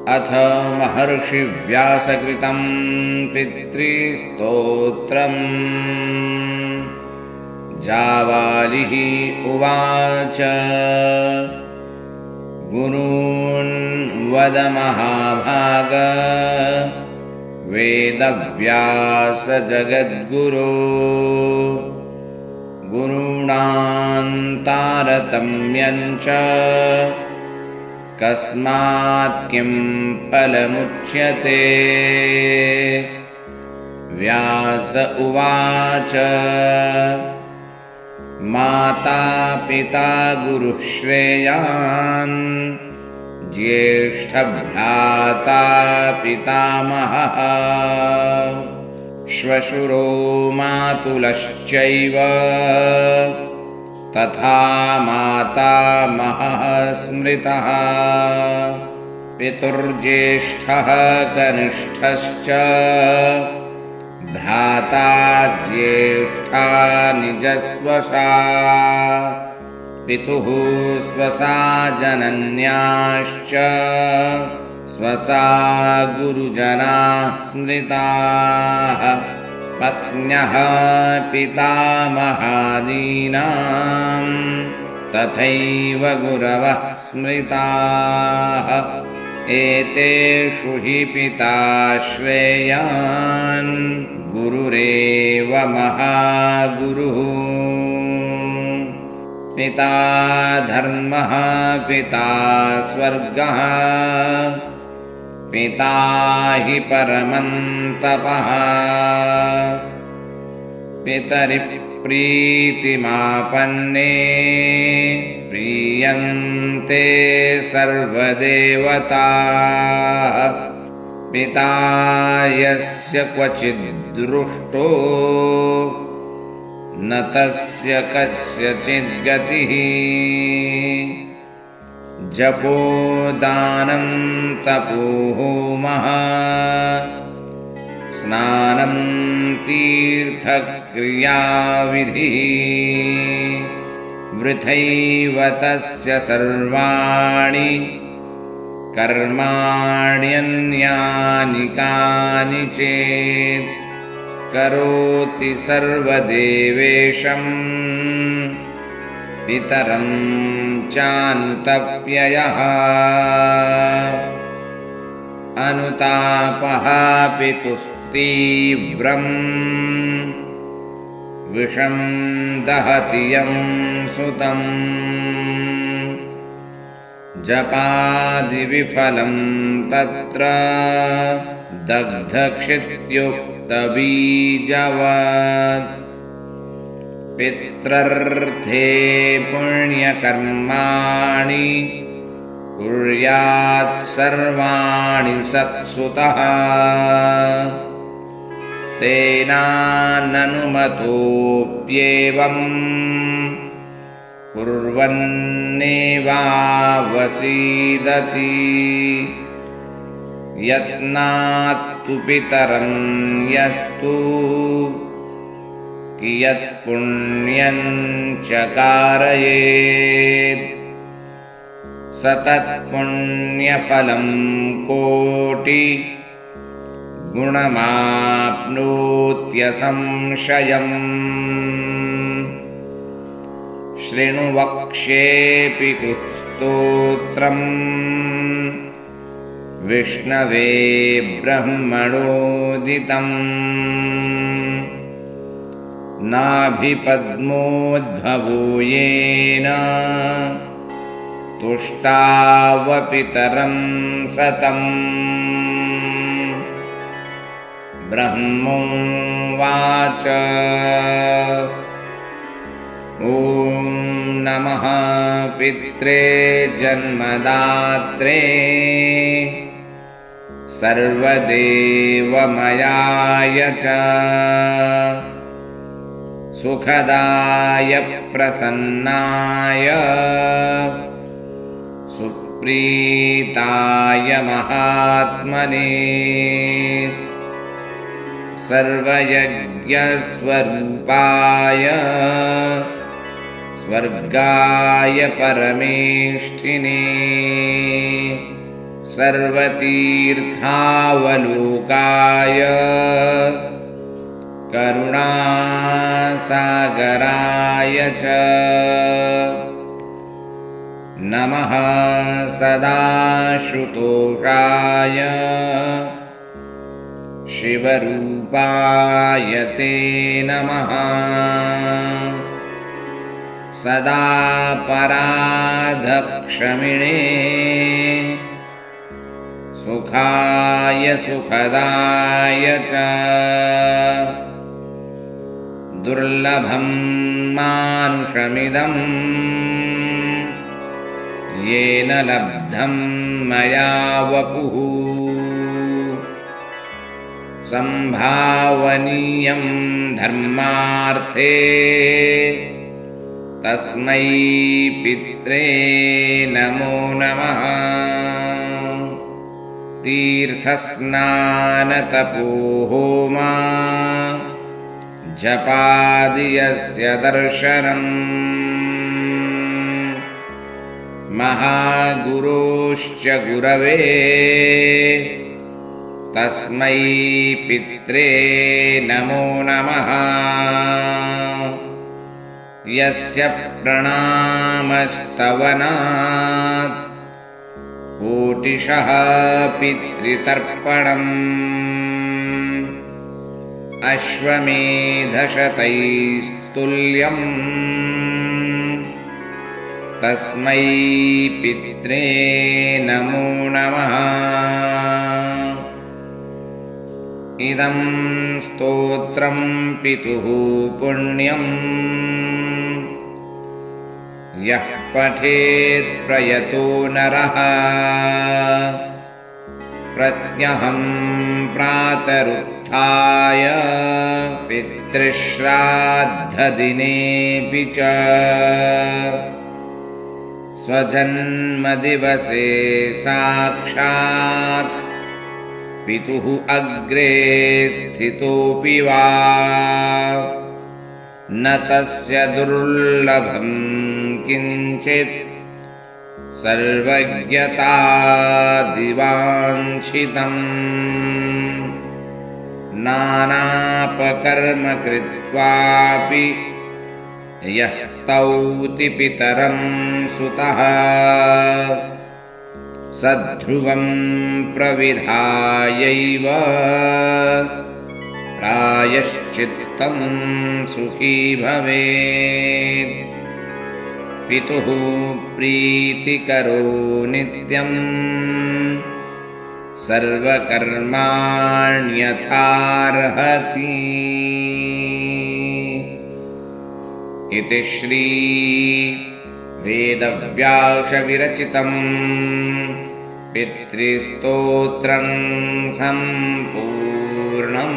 अथ महर्षि व्यासकृतं पितृस्तोत्रम्। जाबालिः उवाच गुरून् वद महाभाग वेदव्यास जगद्गुरो गुरूणां तारतम्यं च कस्मात् किं फलमुच्यते। व्यास उवाच माता पिता गुरुः श्रेयान् ज्येष्ठभ्राता पितामहः श्वशुरो मातुलश्चैव तथा मातामहः स्मृतः। पितुर्ज्येष्ठः कनिष्ठश्च भ्राता ज्येष्ठा निजस्वशा पितुः स्वसा जनन्याश्च स्वसा गुरुजनाः स्मृताः। पत्न्यः पितामहादीनां तथैव गुरवः स्मृताः। एतेषु हि पिता श्रेयान् गुरुरेव महागुरुः। पिता धर्मः पिता स्वर्गः पिता हि परमं तपः। पितरिप्रीतिमापन्ने प्रीयन्ते सर्वदेवताः। पिता यस्य क्वचिद्दृष्टो न तस्य कस्यचिद् गतिः। जपो दानं तपो होमः स्नानं तीर्थक्रियाविधिः। वृथैव तस्य सर्वाणि कर्माण्यन्यानि कानि चेत् करोति सर्वदेवेशं पितरं चानुतप्ययः। अनुतापः पितुस्तीव्रम् विषं दहति यं सुतं। जपादिविफलं तत्र दग्धक्षित्युक्तबीजवत्। पित्रर्थे पुण्यकर्माणि कुर्यात् सर्वाणि सत्सुतः। तेनाननुमतोऽप्येवं कुर्वन्नेवावसीदति। यत्नात्तु पितरं यस्तु कियत्पुण्यं च कारयेत् स तत्पुण्यफलं कोटि गुणमाप्नोत्यसंशयम्। शृणु वक्ष्ये पितुः स्तोत्रम् विष्णवे ब्रह्मणोदितम्। नाभिपद्मोद्भवो येन तुष्टावपितरं सतम्। ब्रह्मोवाच ॐ नमः पित्रे जन्मदात्रे सर्वदेवमयाय च सुखदाय प्रसन्नाय सुप्रीताय महात्मने सर्वयज्ञस्वरूपाय स्वर्गाय परमेष्ठिने सर्वतीर्थावलोकाय करुणासागराय च नमः सदाशुतोषाय शिवरूपाय ते नमः सदा पराधक्षमिणे सुखाय सुखदाय च दुर्लभं मानुषमिदं येन लब्धं मया वपुः संभावनीयं धर्मार्थे तस्मै पित्रे नमो नमः तीर्थस्नानतपोहोमा जपादियस्य दर्शनम् महागुरोश्च गुरवे तस्मै पित्रे नमो नमः यस्य प्रणामस्तवनात् कोटिशः पितृतर्पणम् अश्वमेधशतैस्तुल्यम् तस्मै पित्रे नमो नमः इदं स्तोत्रं पितुः पुण्यम् यः पठेत् प्रयतो नरः प्रत्यहं प्रातरुत्थाय पितृश्राद्धदिनेऽपि च स्वजन्मदिवसे साक्षात् पितुः अग्रे स्थितोऽपि वा न तस्य दुर्लभं किञ्चित् सर्वज्ञतादिवाञ्छितम् नानापकर्म कृत्वापि यः स्तौति पितरं सुतः सध्रुवं प्रविधायैव प्रायश्चित्तं सुखी भवेत् पितुः प्रीतिकरो नित्यं सर्वकर्माण्यथार्हति इति श्री वेदव्यासविरचितं पितृस्तोत्रं सम्पूर्णम्।